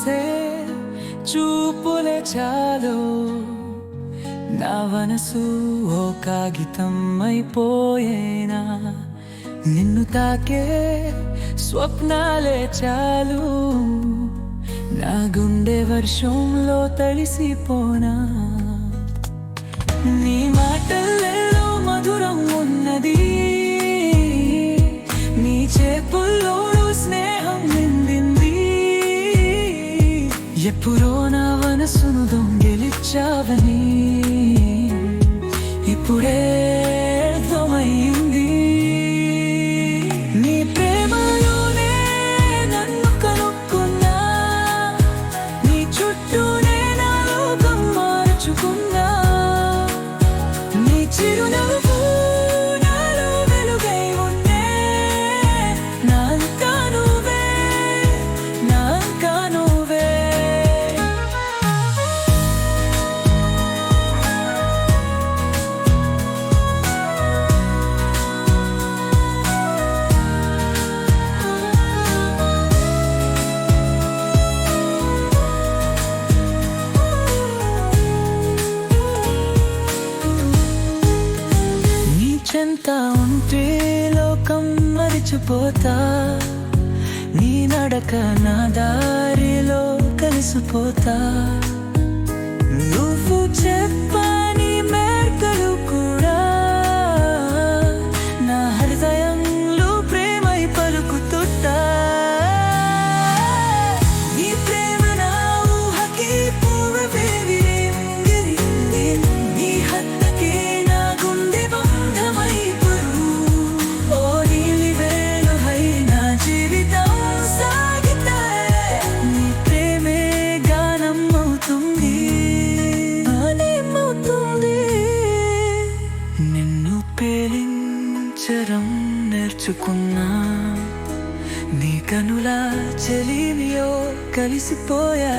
చూసే చూపులే చాలు నా మనసు ఓ కాగితం అయిపోయేనా నిన్ను తాకే స్వప్నాలే చాలు నా గుండె వర్షంలో తడిసిపోనా నీ మాటల్లో మధురం ఉన్నది నీ చేపుల్లో స్నేహం నిండింది ఎప్పుడో నా మనసును దొంగిలించావని ఇప్పుడే అర్థమైంది నీ ప్రేమలోనే నన్ను కనుక్కున్నా నీ చుట్టూనే నా లోకం మార్చుకున్నా నీ చిరునవ్వు నాలో వెలుగై ఉండే నా అంతా నువ్వే నా అంతా నువ్వే చెంత ఉంటే లోకం మరిచిపోతా నీ నడక నా దారిలో కలిసిపోతా నువ్వు చెప్పని మేకలు కూడా నా హృదయంలో ప్రేమై పలుకుతుంటా నీ ప్రేమ నా ఊహకి పూర్వవేవి నీ హత్తకే నా గుండె పేలించడం నేర్చుకున్నా నీ కనుల చెలిమియో కలిసిపోయా